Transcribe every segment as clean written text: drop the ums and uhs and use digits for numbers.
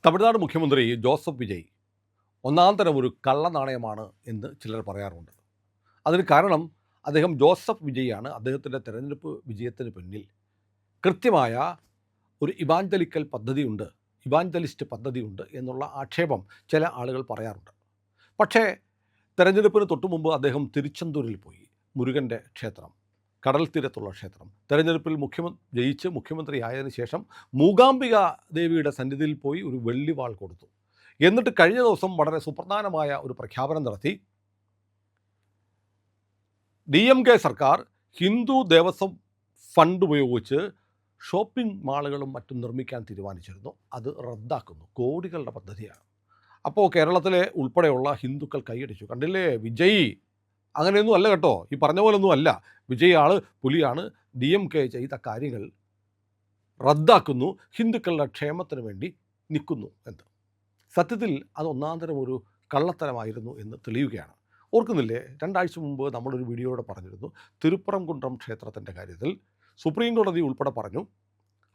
തമിഴ്നാട് മുഖ്യമന്ത്രി ജോസഫ് വിജയ് ഒന്നാം തരം ഒരു കള്ളനാണയമാണ് എന്ന് ചിലർ പറയാറുണ്ട്. അതിന് കാരണം അദ്ദേഹം ജോസഫ് വിജയാണ് അദ്ദേഹത്തിൻ്റെ തെരഞ്ഞെടുപ്പ് വിജയത്തിന് പിന്നിൽ കൃത്യമായ ഒരു ഇവാഞ്ചലിസ്റ്റ് പദ്ധതിയുണ്ട് എന്നുള്ള ആക്ഷേപം ചില ആളുകൾ പറയാറുണ്ട്. പക്ഷേ തെരഞ്ഞെടുപ്പിന് തൊട്ടു മുമ്പ് അദ്ദേഹം തിരുച്ചെന്തൂരിൽ പോയി. മുരുകൻ്റെ ക്ഷേത്രം, കടൽ തീരത്തുള്ള ക്ഷേത്രം, തെരഞ്ഞെടുപ്പിൽ ജയിച്ച് മുഖ്യമന്ത്രിയായതിനു ശേഷം മൂകാംബിക ദേവിയുടെ സന്നിധിയിൽ പോയി ഒരു വെള്ളിവാൾ കൊടുത്തു. എന്നിട്ട് കഴിഞ്ഞ ദിവസം വളരെ സുപ്രധാനമായ ഒരു പ്രഖ്യാപനം നടത്തി. DMK സർക്കാർ ഹിന്ദു ദേവസ്വം ഫണ്ട് ഉപയോഗിച്ച് ഷോപ്പിംഗ് മാളുകളും മറ്റും നിർമ്മിക്കാൻ തീരുമാനിച്ചിരുന്നു. അത് റദ്ദാക്കുന്നു. കോടികളുടെ പദ്ധതിയാണ്. അപ്പോൾ കേരളത്തിലെ ഉൾപ്പെടെയുള്ള ഹിന്ദുക്കൾ കൈയടിച്ചു. കണ്ടില്ലേ വിജയ്, അങ്ങനെയൊന്നും അല്ല കേട്ടോ, ഈ പറഞ്ഞ പോലൊന്നും അല്ല. വിജയ് ആൾ പുലിയാണ്. DMK ചെയ്ത കാര്യങ്ങൾ റദ്ദാക്കുന്നു, ഹിന്ദുക്കളുടെ ക്ഷേമത്തിന് വേണ്ടി നിൽക്കുന്നു എന്ന്. സത്യത്തിൽ അത് ഒന്നാന്തരം ഒരു കള്ളത്തരമായിരുന്നു എന്ന് തെളിയുകയാണ്. ഓർക്കുന്നില്ലേ, 2 ആഴ്ച മുമ്പ് നമ്മളൊരു വീഡിയോയുടെ പറഞ്ഞിരുന്നു, തിരുപ്പറംകുന്റം ക്ഷേത്രത്തിൻ്റെ കാര്യത്തിൽ സുപ്രീം കോടതി ഉൾപ്പെടെ പറഞ്ഞു.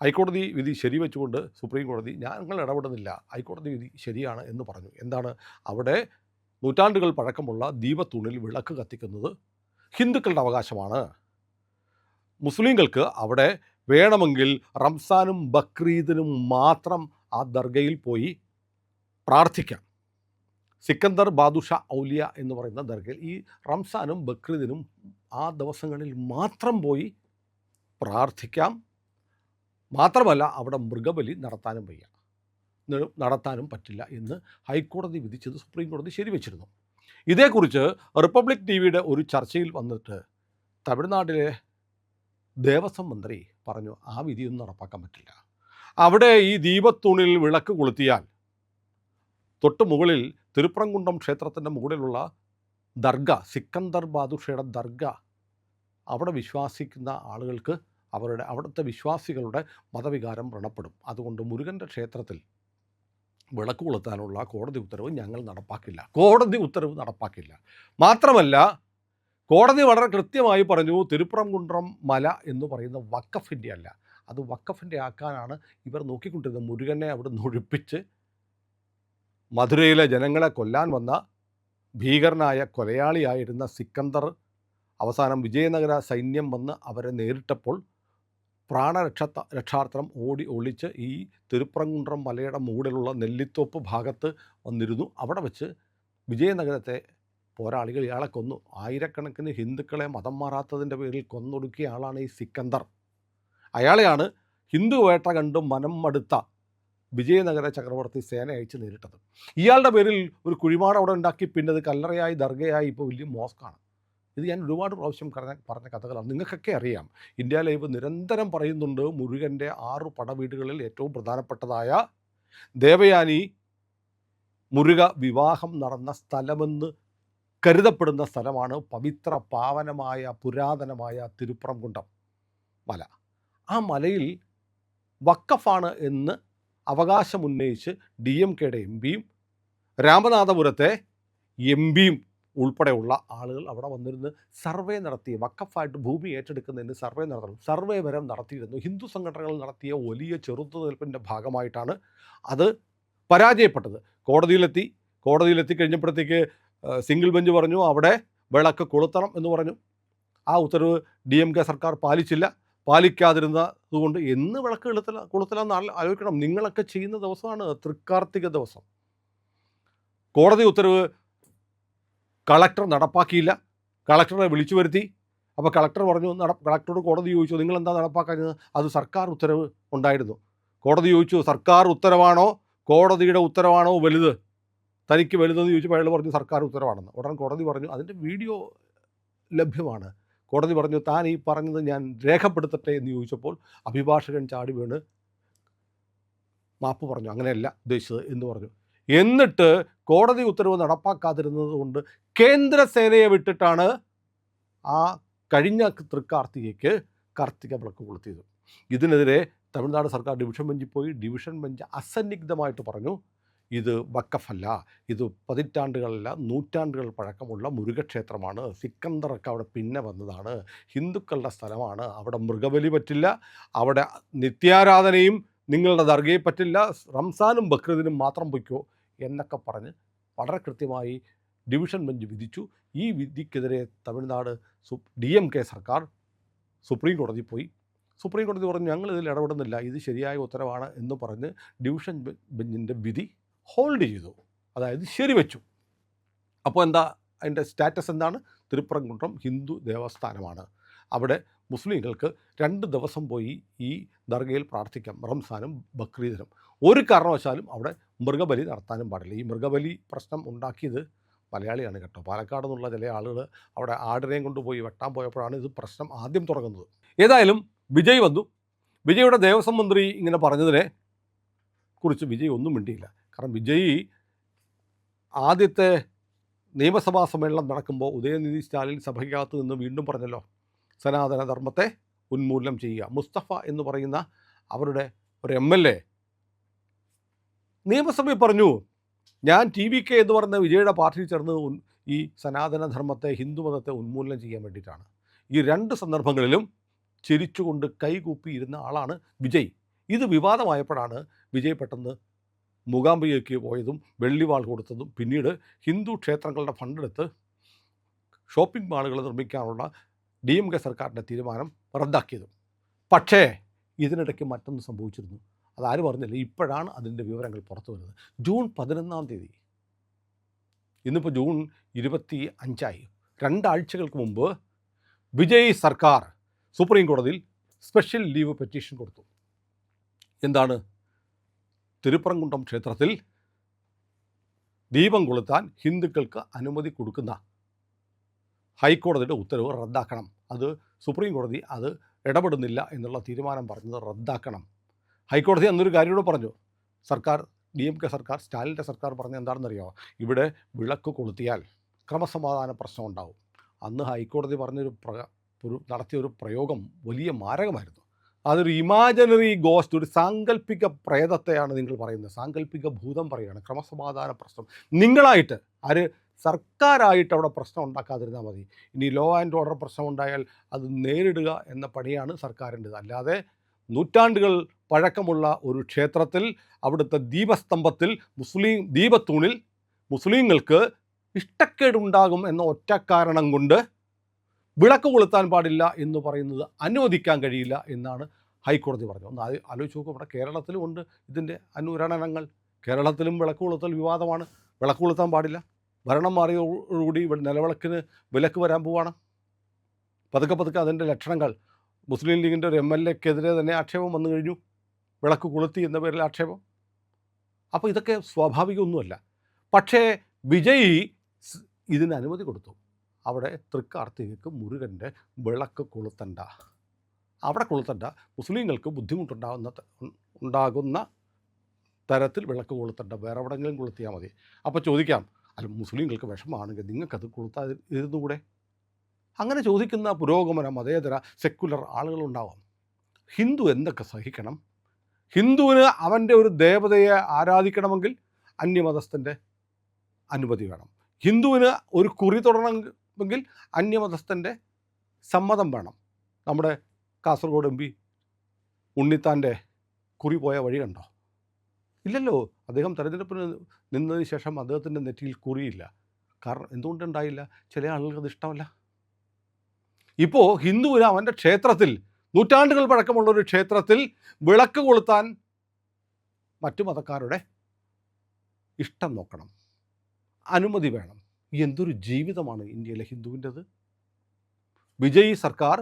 ഹൈക്കോടതി വിധി ശരിവെച്ചുകൊണ്ട് സുപ്രീം കോടതി ഞങ്ങൾ ഇടപെടുന്നില്ല, ഹൈക്കോടതി വിധി ശരിയാണ് എന്ന് പറഞ്ഞു. എന്താണ്, അവിടെ നൂറ്റാണ്ടുകൾ പഴക്കമുള്ള ദീപത്തൂണിൽ വിളക്ക് കത്തിക്കുന്നത് ഹിന്ദുക്കളുടെ അവകാശമാണ്. മുസ്ലിങ്ങൾക്ക് അവിടെ വേണമെങ്കിൽ റംസാനും ബക്രീദിനും മാത്രം ആ ദർഗയിൽ പോയി പ്രാർത്ഥിക്കാം. സിക്കന്ദർ ബാദുഷ ഔലിയ എന്ന് പറയുന്ന ദർഗയിൽ ഈ റംസാനും ബക്രീദിനും ആ ദിവസങ്ങളിൽ മാത്രം പോയി പ്രാർത്ഥിക്കാം. മാത്രമല്ല അവിടെ മൃഗബലി നടത്താനും പറ്റില്ല എന്ന് ഹൈക്കോടതി വിധിച്ചത് സുപ്രീം കോടതി ശരിവെച്ചിരുന്നു. ഇതേക്കുറിച്ച് റിപ്പബ്ലിക് TVയുടെ ഒരു ചർച്ചയിൽ വന്നിട്ട് തമിഴ്നാട്ടിലെ ദേവസ്വം മന്ത്രി പറഞ്ഞു, ആ വിധിയൊന്നും നടപ്പാക്കാൻ പറ്റില്ല. അവിടെ ഈ ദീപത്തൂണിൽ വിളക്ക് കൊളുത്തിയാൽ തൊട്ട് മുകളിൽ തിരുപ്പറംകുന്റം ക്ഷേത്രത്തിൻ്റെ മുകളിലുള്ള ദർഗ, സിക്കന്ദർ ബാദുഷയുടെ ദർഗ, അവിടെ വിശ്വസിക്കുന്ന ആളുകൾക്ക് അവിടുത്തെ വിശ്വാസികളുടെ മതവികാരം വ്രണപ്പെടും. അതുകൊണ്ട് മുരുകൻ്റെ ക്ഷേത്രത്തിൽ വിളക്ക് കൊളുത്താനുള്ള കോടതി ഉത്തരവ് ഞങ്ങൾ നടപ്പാക്കില്ല. മാത്രമല്ല കോടതി വളരെ കൃത്യമായി പറഞ്ഞു, തിരുപ്പറംകുന്റം മല എന്ന് പറയുന്ന വഖഫിൻ്റെ അല്ല, അത് വഖഫിൻ്റെ ആക്കാനാണ് ഇവർ നോക്കിക്കൊണ്ടിരുന്നത്. മുരുകനെ അവിടെ നിന്ന് ഒഴിപ്പിച്ച് മധുരയിലെ ജനങ്ങളെ കൊല്ലാൻ വന്ന ഭീകരനായ കൊലയാളിയായിരുന്ന സിക്കന്ദർ അവസാനം വിജയനഗര സൈന്യം വന്ന് അവരെ നേരിട്ടപ്പോൾ രക്ഷാർത്ഥം ഒളിച്ച് ഈ തിരുപ്പറംകുന്റം മലയുടെ മുകളിലുള്ള നെല്ലിത്തോപ്പ് ഭാഗത്ത് വന്നിരുന്നു. അവിടെ വെച്ച് വിജയനഗരത്തെ പോരാളികൾ ഇയാളെ കൊന്നു. ആയിരക്കണക്കിന് ഹിന്ദുക്കളെ മതം മാറാത്തതിൻ്റെ പേരിൽ കൊന്നൊടുക്കിയ ആളാണ് ഈ സിക്കന്ദർ. അയാളെയാണ് ഹിന്ദു വേട്ട കണ്ട് മനം മടുത്ത വിജയനഗര ചക്രവർത്തി സേന അയച്ച് നേരിട്ടത്. ഇയാളുടെ പേരിൽ ഒരു കുഴിമാടം അവിടെ ഉണ്ടാക്കി, പിന്നെ അത് കല്ലറയായി ദർഗയായി ഇപ്പോൾ വലിയ മോസ്കാണ്. ഇത് ഞാൻ ഒരുപാട് പ്രാവശ്യം പറഞ്ഞ കഥകളാണ്, നിങ്ങൾക്കൊക്കെ അറിയാം. ഇന്ത്യ ലൈവ് നിരന്തരം പറയുന്നുണ്ട്, മുരുകൻ്റെ 6 പടവീടുകളിൽ ഏറ്റവും പ്രധാനപ്പെട്ടതായ ദേവയാനി മുരുക വിവാഹം നടന്ന സ്ഥലമെന്ന് കരുതപ്പെടുന്ന സ്ഥലമാണ് പവിത്ര പാവനമായ പുരാതനമായ തിരുപ്പറംകുന്റം മല. ആ മലയിൽ വഖഫാണ് എന്ന് അവകാശമുന്നയിച്ച് DMKയുടെ MPയും രാമനാഥപുരത്തെ MPയും ഉൾപ്പെടെയുള്ള ആളുകൾ അവിടെ വന്നിരുന്ന് സർവേ നടത്തി. വഖഫായിട്ട് ഭൂമി ഏറ്റെടുക്കുന്നതിന് സർവേ വരെ നടത്തിയിരുന്നു. ഹിന്ദു സംഘടനകൾ നടത്തിയ വലിയ ചെറുത്തുനിൽപ്പിൻ്റെ ഭാഗമായിട്ടാണ് അത് പരാജയപ്പെട്ടത്. കോടതിയിലെത്തി കഴിഞ്ഞപ്പോഴത്തേക്ക് സിംഗിൾ ബെഞ്ച് പറഞ്ഞു അവിടെ വിളക്ക് കൊളുത്തണം എന്ന് പറഞ്ഞു. ആ ഉത്തരവ് DMK സർക്കാർ പാലിക്കാതിരുന്നതുകൊണ്ട് എന്ന് വിളക്ക് കൊളുത്തലാന്ന് ആലോചിക്കണം. നിങ്ങളൊക്കെ ചെയ്യുന്ന ദിവസമാണ് തൃക്കാർത്തിക ദിവസം. കോടതി ഉത്തരവ് കളക്ടർ നടപ്പാക്കിയില്ല. കളക്ടറെ വിളിച്ചു വരുത്തി. അപ്പോൾ കളക്ടർ പറഞ്ഞു, കളക്ടറോട് കോടതി ചോദിച്ചു, നിങ്ങളെന്താ നടപ്പാക്കുന്നത്? അത് സർക്കാർ ഉത്തരവ് ഉണ്ടായിരുന്നു. കോടതി ചോദിച്ചു, സർക്കാർ ഉത്തരവാണോ കോടതിയുടെ ഉത്തരവാണോ വലുത്? തനിക്ക് വലുതെന്ന് ചോദിച്ചപ്പോൾ അയാൾ പറഞ്ഞു സർക്കാർ ഉത്തരവാണെന്ന്. ഉടൻ കോടതി പറഞ്ഞു, അതിൻ്റെ വീഡിയോ ലഭ്യമാണ്. കോടതി പറഞ്ഞു, താൻ ഈ പറഞ്ഞത് ഞാൻ രേഖപ്പെടുത്തട്ടെ എന്ന് ചോദിച്ചപ്പോൾ അഭിഭാഷകൻ ചാടി വീണ് മാപ്പ് പറഞ്ഞു, അങ്ങനെയല്ല ഉദ്ദേശിച്ചത് എന്ന് പറഞ്ഞു. എന്നിട്ട് കോടതി ഉത്തരവ് നടപ്പാക്കാതിരുന്നത് കൊണ്ട് കേന്ദ്രസേനയെ വിട്ടിട്ടാണ് ആ കഴിഞ്ഞ തൃക്കാർത്തികയ്ക്ക് കാർത്തിക വിളക്ക് കൊളുത്തിയത്. ഇതിനെതിരെ തമിഴ്നാട് സർക്കാർ ഡിവിഷൻ ബെഞ്ചിൽ പോയി. ഡിവിഷൻ ബെഞ്ച് അസന്നിഗ്ധമായിട്ട് പറഞ്ഞു, ഇത് വഖഫല്ല, ഇത് പതിറ്റാണ്ടുകളല്ല നൂറ്റാണ്ടുകൾ പഴക്കമുള്ള മുരുകക്ഷേത്രമാണ്. സിക്കന്ദറൊക്കെ അവിടെ പിന്നെ വന്നതാണ്, ഹിന്ദുക്കളുടെ സ്ഥലമാണ്, അവിടെ മൃഗബലി പറ്റില്ല, അവിടെ നിത്യാരാധനയും നിങ്ങളുടെ ദർഗയെ പറ്റില്ല, റംസാനും ബക്രീദിനും മാത്രം പൊയ്ക്കോ എന്നൊക്കെ പറഞ്ഞ് വളരെ കൃത്യമായി ഡിവിഷൻ ബെഞ്ച് വിധിച്ചു. ഈ വിധിക്കെതിരെ തമിഴ്നാട് DMK സർക്കാർ സുപ്രീം കോടതി പോയി. സുപ്രീം കോടതി പറഞ്ഞു ഞങ്ങൾ ഇതിൽ ഇടപെടുന്നില്ല, ഇത് ശരിയായ ഉത്തരവാണ് എന്ന് പറഞ്ഞ് ഡിവിഷൻ ബെഞ്ചിൻ്റെ വിധി ഹോൾഡ് ചെയ്തു, അതായത് ശരിവെച്ചു. അപ്പോൾ എന്താ അതിൻ്റെ സ്റ്റാറ്റസ് എന്താണ്? തിരുപ്പറംകുന്றம் ഹിന്ദു ദേവസ്ഥാനമാണ്. അവിടെ മുസ്ലിങ്ങൾക്ക് 2 ദിവസം പോയി ഈ ദർഗയിൽ പ്രാർത്ഥിക്കാം, റംസാനും ബക്രീദിനും. ഒരു കാരണവശാലും അവിടെ മൃഗബലി നടത്താനും പാടില്ല. ഈ മൃഗബലി പ്രശ്നം ഉണ്ടാക്കിയത് മലയാളിയാണ് കേട്ടോ. പാലക്കാട് നിന്നുള്ള ചില ആളുകൾ അവിടെ ആടിനെയും കൊണ്ടുപോയി വെട്ടാൻ പോയപ്പോഴാണ് ഇത് പ്രശ്നം ആദ്യം തുടങ്ങുന്നത്. ഏതായാലും വിജയ് വന്നു. വിജയുടെ ദേവസ്വം മന്ത്രി ഇങ്ങനെ പറഞ്ഞതിനെ കുറിച്ച് വിജയ് ഒന്നും മിണ്ടിയില്ല. കാരണം വിജയ് ആദ്യത്തെ നിയമസഭാ സമ്മേളനം നടക്കുമ്പോൾ ഉദയനിധി സ്റ്റാലിൻ സഭയ്ക്കകത്ത് നിന്ന് വീണ്ടും പറഞ്ഞല്ലോ, സനാതന ധർമ്മത്തെ ഉന്മൂലനം ചെയ്യുക. മുസ്തഫ എന്ന് പറയുന്ന അവരുടെ ഒരു MLA നിയമസഭയിൽ പറഞ്ഞു, ഞാൻ TVK എന്ന് പറയുന്ന വിജയുടെ പാർട്ടിയിൽ ചേർന്ന് ഈ സനാതനധർമ്മത്തെ, ഹിന്ദുമതത്തെ ഉന്മൂലനം ചെയ്യാൻ വേണ്ടിയിട്ടാണ്. ഈ 2 സന്ദർഭങ്ങളിലും ചിരിച്ചുകൊണ്ട് കൈകൂപ്പിയിരുന്ന ആളാണ് വിജയ്. ഇത് വിവാദമായപ്പോഴാണ് വിജയ് പെട്ടെന്ന് മൂകാംബികയ്ക്ക് പോയതും വെള്ളിവാൾ കൊടുത്തതും പിന്നീട് ഹിന്ദു ക്ഷേത്രങ്ങളുടെ ഫണ്ടെടുത്ത് ഷോപ്പിംഗ് മാളുകൾ നിർമ്മിക്കാനുള്ള DMK സർക്കാരിൻ്റെ തീരുമാനം റദ്ദാക്കിയതും. പക്ഷേ ഇതിനിടയ്ക്ക് മറ്റൊന്ന് സംഭവിച്ചിരുന്നു. അതാരും പറഞ്ഞില്ല. ഇപ്പോഴാണ് അതിൻ്റെ വിവരങ്ങൾ പുറത്തു വരുന്നത്. ജൂൺ 11-ാം തീയതി, ഇന്നിപ്പോൾ ജൂൺ 25-ആയി, 2 ആഴ്ചകൾക്ക് മുമ്പ് വിജയ് സർക്കാർ സുപ്രീം കോടതിയിൽ സ്പെഷ്യൽ ലീവ് പെറ്റീഷൻ കൊടുത്തു. എന്താണ്? തിരുപ്പറംകുന്றம் ക്ഷേത്രത്തിൽ ദീപം കൊളുത്താൻ ഹിന്ദുക്കൾക്ക് അനുമതി കൊടുക്കുന്ന ഹൈക്കോടതിയുടെ ഉത്തരവ് റദ്ദാക്കണം. അത് സുപ്രീം കോടതി അത് ഇടപെടുന്നില്ല എന്നുള്ള തീരുമാനം പറഞ്ഞത് റദ്ദാക്കണം. ഹൈക്കോടതി അന്നൊരു കാര്യം കൂടെ പറഞ്ഞു. സർക്കാർ, DMK സർക്കാർ, സ്റ്റാലിൻ്റെ സർക്കാർ പറഞ്ഞത് എന്താണെന്നറിയാമോ? ഇവിടെ വിളക്ക് കൊളുത്തിയാൽ ക്രമസമാധാന പ്രശ്നം ഉണ്ടാവും. അന്ന് ഹൈക്കോടതി നടത്തിയൊരു പ്രയോഗം വലിയ മാരകമായിരുന്നു. അതൊരു ഇമാജിനറി ഗോസ്റ്റ്, ഒരു സാങ്കല്പിക പ്രേതത്തെയാണ് നിങ്ങൾ പറയുന്നത്. സാങ്കല്പിക ഭൂതം പറയുകയാണ്. ക്രമസമാധാന പ്രശ്നം നിങ്ങളായിട്ട്, സർക്കാരായിട്ട് അവിടെ പ്രശ്നം ഉണ്ടാക്കാതിരുന്നാൽ മതി. ഇനി ലോ ആൻഡ് ഓർഡർ പ്രശ്നം ഉണ്ടായാൽ അത് നേരിടുക എന്ന പണിയാണ് സർക്കാരിൻ്റേത്. അല്ലാതെ നൂറ്റാണ്ടുകൾ പഴക്കമുള്ള ഒരു ക്ഷേത്രത്തിൽ അവിടുത്തെ ദീപസ്തംഭത്തിൽ ദീപത്തൂണിൽ മുസ്ലിങ്ങൾക്ക് ഇഷ്ടക്കേടുണ്ടാകും എന്ന ഒറ്റ കാരണം കൊണ്ട് വിളക്ക് കൊളുത്താൻ പാടില്ല എന്ന് പറയുന്നത് അനുവദിക്കാൻ കഴിയില്ല എന്നാണ് ഹൈക്കോടതി പറഞ്ഞത്. ഒന്ന് ആലോചിച്ച് നോക്കും. ഇവിടെ കേരളത്തിലും ഉണ്ട് ഇതിൻ്റെ അനുരണനങ്ങൾ. കേരളത്തിലും വിളക്ക് കൊളുത്തൽ വിവാദമാണ്. വിളക്ക് കൊളുത്താൻ പാടില്ല. ഭരണം മാറിയോടുകൂടി ഇവിടെ നിലവിളക്കിന് വിലക്ക് വരാൻ പോവാണ്. പതുക്കെ അതിൻ്റെ ലക്ഷണങ്ങൾ. മുസ്ലിം ലീഗിൻ്റെ ഒരു MLAക്കെതിരെ തന്നെ ആക്ഷേപം വന്നു കഴിഞ്ഞു, വിളക്ക് കൊളുത്തി എന്ന പേരിൽ ആക്ഷേപം. അപ്പോൾ ഇതൊക്കെ സ്വാഭാവികമൊന്നുമല്ല. പക്ഷേ വിജയ് ഇതിന് അനുമതി കൊടുത്തു. അവിടെ തൃക്കാർത്തികയ്ക്ക് മുരുകൻ്റെ വിളക്ക് കൊളുത്തണ്ട, അവിടെ കൊളുത്തണ്ട, മുസ്ലിങ്ങൾക്ക് ഉണ്ടാകുന്ന തരത്തിൽ വിളക്ക് കൊളുത്തണ്ട, വേറെ എവിടെയെങ്കിലും കൊളുത്തിയാൽ മതി. അപ്പോൾ ചോദിക്കാം, അല്ല മുസ്ലിങ്ങൾക്ക് വിഷമമാണെങ്കിൽ നിങ്ങൾക്കത് കൊളുത്താതിരുന്നുകൂടെ? അങ്ങനെ ചോദിക്കുന്ന പുരോഗമന മതേതര സെക്കുലർ ആളുകളുണ്ടാവാം. ഹിന്ദു എന്തൊക്കെ സഹിക്കണം? ഹിന്ദുവിന് അവൻ്റെ ഒരു ദേവതയെ ആരാധിക്കണമെങ്കിൽ അന്യമതസ്ഥൻ്റെ അനുമതി വേണം. ഹിന്ദുവിന് ഒരു കുറി തുടരണമെങ്കിൽ അന്യമതസ്ഥൻ്റെ സമ്മതം വേണം. നമ്മുടെ കാസർഗോഡ് MP ഉണ്ണിത്താൻ്റെ കുറി പോയ വഴി കണ്ടോ? ഇല്ലല്ലോ. അദ്ദേഹം തെരഞ്ഞെടുപ്പിന് നിന്നതിന് ശേഷം അദ്ദേഹത്തിൻ്റെ നെറ്റിയിൽ കുറിയില്ല. കാരണം എന്തുകൊണ്ടുണ്ടായില്ല? ചില ആളുകൾക്ക് അത് ഇഷ്ടമല്ല. ഇപ്പോൾ ഹിന്ദുവിന് അവൻ്റെ ക്ഷേത്രത്തിൽ, നൂറ്റാണ്ടുകൾ പഴക്കമുള്ളൊരു ക്ഷേത്രത്തിൽ വിളക്ക് കൊളുത്താൻ മറ്റു മതക്കാരുടെ ഇഷ്ടം നോക്കണം, അനുമതി വേണം. എന്തൊരു ജീവിതമാണ് ഇന്ത്യയിലെ ഹിന്ദുവിൻ്റെത്! വിജയ് സർക്കാർ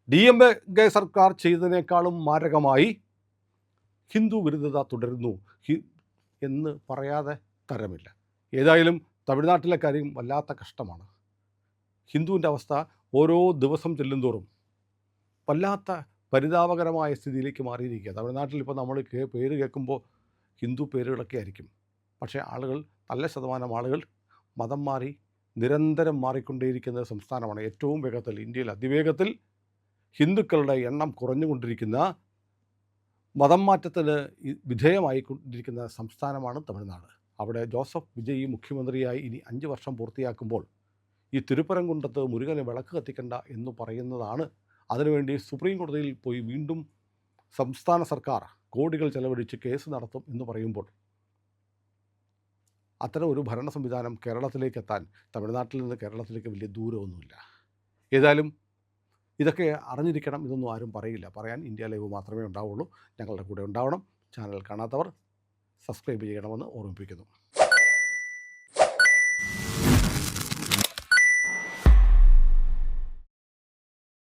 DMK സർക്കാർ ചെയ്തതിനേക്കാളും മാരകമായി ഹിന്ദു വിരുദ്ധത തുടരുന്നു എന്ന് പറയാതെ തരമില്ല. ഏതായാലും തമിഴ്നാട്ടിലെ കാര്യം വല്ലാത്ത കഷ്ടമാണ്. ഹിന്ദുവിൻ്റെ അവസ്ഥ ഓരോ ദിവസം ചെല്ലുന്തോറും വല്ലാത്ത പരിതാപകരമായ സ്ഥിതിയിലേക്ക് മാറിയിരിക്കുക. തമിഴ്നാട്ടിൽ ഇപ്പോൾ നമ്മൾ പേര് കേൾക്കുമ്പോൾ ഹിന്ദു പേരുകളൊക്കെ ആയിരിക്കും. പക്ഷേ ആളുകൾ, നല്ല ശതമാനം ആളുകൾ മതം മാറി നിരന്തരം മാറിക്കൊണ്ടേയിരിക്കുന്ന സംസ്ഥാനമാണ്. ഏറ്റവും വേഗത്തിൽ, ഇന്ത്യയിൽ അതിവേഗത്തിൽ ഹിന്ദുക്കളുടെ എണ്ണം കുറഞ്ഞുകൊണ്ടിരിക്കുന്ന, മതം മാറ്റത്തിന് വിധേയമായിക്കൊണ്ടിരിക്കുന്ന സംസ്ഥാനമാണ് തമിഴ്നാട്. അവിടെ ജോസഫ് വിജയ് മുഖ്യമന്ത്രിയായി ഇനി 5 വർഷം പൂർത്തിയാക്കുമ്പോൾ ഈ തിരുപ്പരംകുன்றത്ത് മുരുകനെ വിളക്ക് കത്തിക്കണ്ട എന്ന് പറയുന്നതാണ്. അതിനുവേണ്ടി സുപ്രീം കോടതിയിൽ പോയി വീണ്ടും സംസ്ഥാന സർക്കാർ കോടികൾ ചെലവഴിച്ച് കേസ് നടത്തും എന്ന് പറയുമ്പോൾ അത്തരം ഒരു ഭരണ സംവിധാനം കേരളത്തിലേക്ക് എത്താൻ തമിഴ്നാട്ടിൽ നിന്ന് കേരളത്തിലേക്ക് വലിയ ദൂരമൊന്നുമില്ല. ഏതായാലും ഇതൊക്കെ അറിഞ്ഞിരിക്കണം. ഇതൊന്നും ആരും പറയില്ല. പറയാൻ ഇന്ത്യ ലൈവ് മാത്രമേ ഉണ്ടാവുള്ളൂ. ഞങ്ങളുടെ കൂടെ ഉണ്ടാവണം. ചാനൽ കാണാത്തവർ സബ്സ്ക്രൈബ് ചെയ്യണമെന്ന് ഓർമ്മിപ്പിക്കുന്നു.